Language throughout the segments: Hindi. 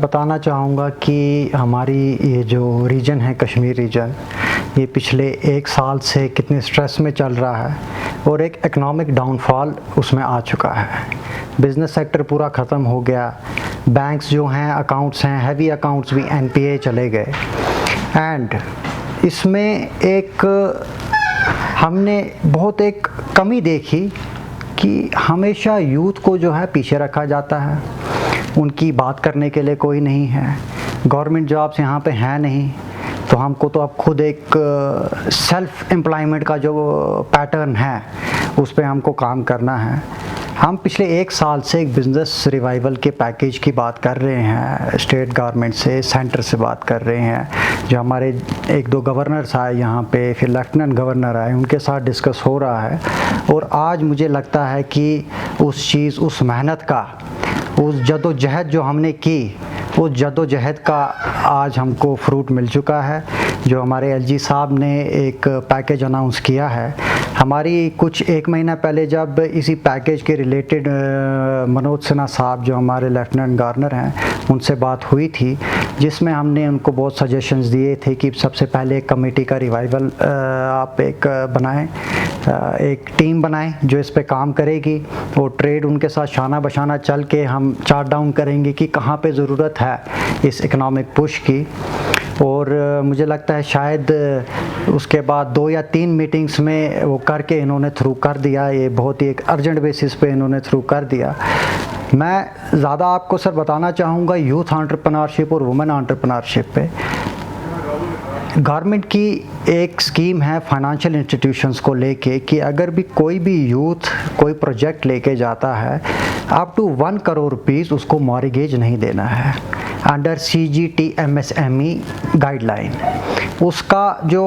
बताना चाहूँगा कि हमारी ये जो रीजन है कश्मीर रीजन, ये पिछले 1 साल से कितने स्ट्रेस में चल रहा है और एक इकनॉमिक डाउनफॉल उसमें आ चुका है। बिज़नेस सेक्टर पूरा ख़त्म हो गया। बैंक्स जो हैं, अकाउंट्स हैं, हैवी अकाउंट्स भी NPA चले गए। एंड इसमें हमने बहुत एक कमी देखी कि हमेशा यूथ को जो है पीछे रखा जाता है, उनकी बात करने के लिए कोई नहीं है। गवर्नमेंट जॉब्स यहाँ पे हैं नहीं, तो हमको तो अब खुद एक सेल्फ एम्प्लॉयमेंट का जो पैटर्न है उस पे हमको काम करना है। हम पिछले 1 साल से एक बिज़नेस रिवाइवल के पैकेज की बात कर रहे हैं, स्टेट गवर्नमेंट से, सेंटर से बात कर रहे हैं। जो हमारे 1-2 गवर्नर्स आए यहाँ पे, फिर लेफ्टिनेंट गवर्नर आए, उनके साथ डिस्कस हो रहा है। और आज मुझे लगता है कि उस मेहनत का, उस जदोजहद जो हमने की, उस जदोजहद का आज हमको फ्रूट मिल चुका है। जो हमारे LG साहब ने एक पैकेज अनाउंस किया है, हमारी कुछ 1 महीना पहले जब इसी पैकेज के रिलेटेड मनोज सिन्हा साहब जो हमारे लेफ्टिनेंट गवर्नर हैं, उनसे बात हुई थी, जिसमें हमने उनको बहुत सजेशंस दिए थे कि सबसे पहले एक कमेटी का रिवाइवल आप एक बनाएं, एक टीम बनाएं जो इस पे काम करेगी, और ट्रेड उनके साथ शाना बशाना चल के हम चार्ट डाउन करेंगे कि कहाँ पे ज़रूरत है इस इकनॉमिक पुश की। और मुझे लगता है शायद उसके बाद 2 या 3 मीटिंग्स में वो करके इन्होंने थ्रू कर दिया। ये बहुत ही एक अर्जेंट बेसिस पे इन्होंने थ्रू कर दिया। मैं ज़्यादा आपको सर बताना चाहूँगा यूथ एंटरप्रेन्योरशिप और वुमेन एंटरप्रेन्योरशिप पे। गवर्नमेंट की एक स्कीम है फाइनेंशियल इंस्टीट्यूशंस को लेके कि अगर भी कोई भी यूथ कोई प्रोजेक्ट लेके जाता है, अप टू 1 करोड़ रुपीज़ उसको मॉर्गेज नहीं देना है अंडर CGT MSME गाइडलाइन। उसका जो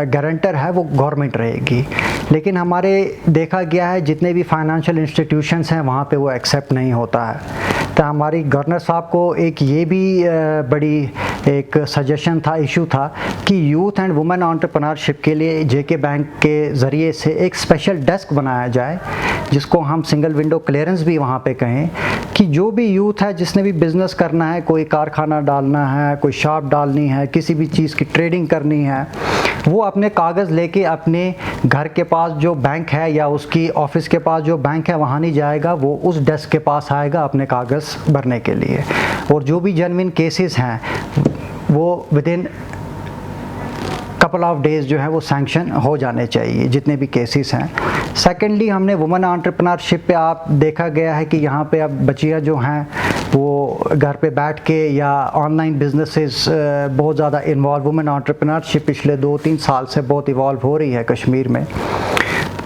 गारंटर है वो गवर्नमेंट रहेगी। लेकिन हमारे देखा गया है जितने भी फाइनेंशियल इंस्टीट्यूशंस हैं वहाँ पे वो एक्सेप्ट नहीं होता है। तो हमारी गवर्नर साहब को एक ये भी बड़ी एक सजेशन था, इशू था कि यूथ एंड वुमेन एंटरप्रेन्योरशिप के लिए JK बैंक के ज़रिए से एक स्पेशल डेस्क बनाया जाए, जिसको हम सिंगल विंडो क्लियरेंस भी वहाँ पे कहें, कि जो भी यूथ है जिसने भी बिज़नेस करना है, कोई कारखाना डालना है, कोई शॉप डालनी है, किसी भी चीज़ की ट्रेडिंग करनी है, वो अपने कागज़ लेके अपने घर के पास जो बैंक है या उसकी ऑफिस के पास जो बैंक है वहाँ नहीं जाएगा, वो उस डेस्क के पास आएगा अपने कागज़ भरने के लिए। और जो भी जेन्युइन केसेस हैं वो विदिन कपल ऑफ डेज़ जो है वो सैंक्शन हो जाने चाहिए, जितने भी केसेस हैं। सेकेंडली, हमने वुमेन एंटरप्रेन्योरशिप पे आप देखा गया है कि यहाँ पे अब बच्चियाँ जो हैं वो घर पे बैठ के या ऑनलाइन बिजनेसेस बहुत ज़्यादा इन्वॉल्व, वुमेन एंटरप्रेन्योरशिप पिछले 2-3 साल से बहुत इवॉल्व हो रही है कश्मीर में।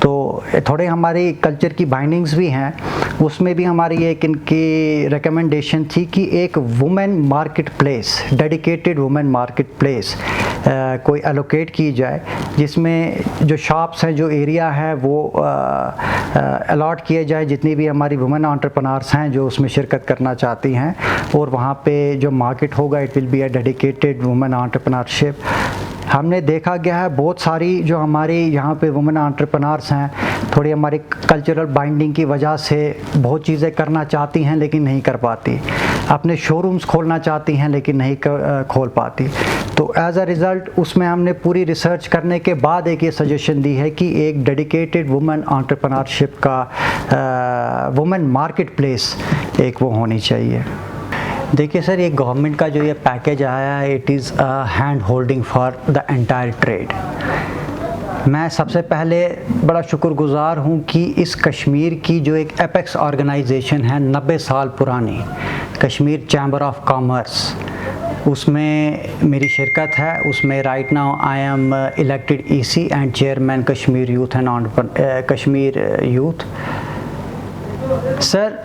तो थोड़े हमारी कल्चर की बाइंडिंग्स भी हैं, उसमें भी हमारी एक इनकी रिकमेंडेशन थी कि एक women market place, dedicated women market place कोई एलोकेट की जाए, जिसमें जो शॉप्स हैं, जो एरिया है वो अलॉट किए जाए, जितनी भी हमारी वुमेन एंटरप्रेन्योर्स हैं जो उसमें शिरकत करना चाहती हैं, और वहाँ पे जो मार्केट होगा it will be a dedicated women entrepreneurship. हमने देखा गया है बहुत सारी जो हमारी यहाँ पे वुमेन एंटरप्रेन्योर्स हैं, थोड़ी हमारी कल्चरल बाइंडिंग की वजह से बहुत चीज़ें करना चाहती हैं लेकिन नहीं कर पाती, अपने शोरूम्स खोलना चाहती हैं लेकिन नहीं खोल पाती। तो एज अ रिज़ल्ट उसमें हमने पूरी रिसर्च करने के बाद एक ये सजेशन दी है कि एक डेडिकेटेड वुमेन एंटरप्रेन्योरशिप का वुमेन मार्केट प्लेस एक वो होनी चाहिए। देखिए सर, ये गवर्नमेंट का जो ये पैकेज आया है, it is a hand holding for the entire trade. मैं सबसे पहले बड़ा शुक्रगुज़ार हूँ कि इस कश्मीर की जो एक एपेक्स ऑर्गेनाइजेशन है 90 साल पुरानी, कश्मीर चैम्बर ऑफ कॉमर्स, उसमें मेरी शिरकत है। उसमें right now I am elected EC and chairman Kashmir youth and Kashmir youth. Sir,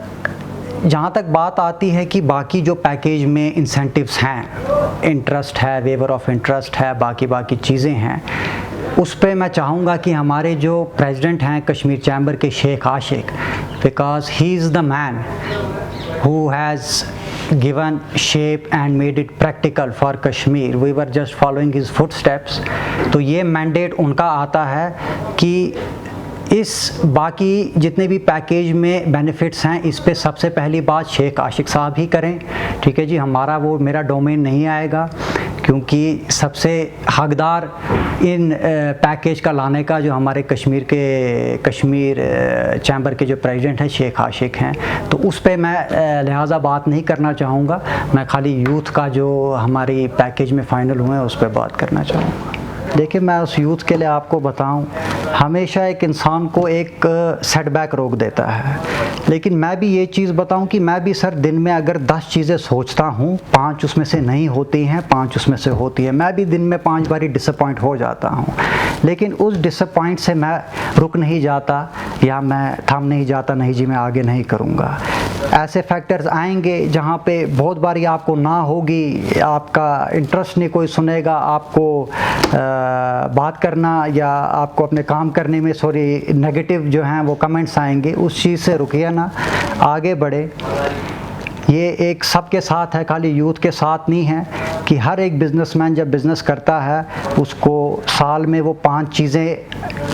जहाँ तक बात आती है कि बाकी जो पैकेज में इंसेंटिव्स हैं, इंटरेस्ट है, वेवर ऑफ इंटरेस्ट है, बाकी चीज़ें हैं, उस पे मैं चाहूँगा कि हमारे जो प्रेसिडेंट हैं कश्मीर चैम्बर के Sheikh Ashiq, because he is the man who has given shape and made it practical for Kashmir. We were just following his footsteps. तो ये मैंडेट उनका आता है कि इस बाकी जितने भी पैकेज में बेनिफिट्स हैं इस पे सबसे पहली बात शेख आशिक साहब ही करें, ठीक है जी। हमारा वो मेरा डोमेन नहीं आएगा, क्योंकि सबसे हकदार इन पैकेज का लाने का जो हमारे कश्मीर चैम्बर के जो प्रेसिडेंट हैं शेख आशिक हैं, तो उस पे मैं लिहाजा बात नहीं करना चाहूँगा। मैं खाली यूथ का जो हमारी पैकेज में फ़ाइनल हुए हैं उस पर बात करना चाहूँगा। देखिए, मैं उस यूथ के लिए आपको बताऊं, हमेशा एक इंसान को एक सेटबैक रोक देता है, लेकिन मैं भी ये चीज़ बताऊं कि मैं भी सर दिन में अगर 10 चीज़ें सोचता हूं, 5 उसमें से नहीं होती हैं, 5 उसमें से होती है। मैं भी दिन में 5 बारी डिसअपॉइंट हो जाता हूं, लेकिन उस डिसअपॉइंट से मैं रुक नहीं जाता या मैं थम नहीं जाता, नहीं जी मैं आगे नहीं करूँगा। ऐसे फैक्टर्स आएंगे जहाँ पे बहुत बारी आपको ना होगी, आपका इंटरेस्ट नहीं कोई सुनेगा, आपको बात करना या आपको अपने काम करने में नेगेटिव जो हैं वो कमेंट्स आएंगे, उस चीज़ से रुकिए ना, आगे बढ़े। ये एक सबके साथ है, खाली यूथ के साथ नहीं है कि हर एक बिजनेसमैन जब बिज़नेस करता है उसको साल में वो 5 चीज़ें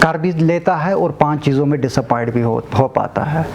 कर भी लेता है और 5 चीज़ों में डिसअपॉइंट भी हो पाता है।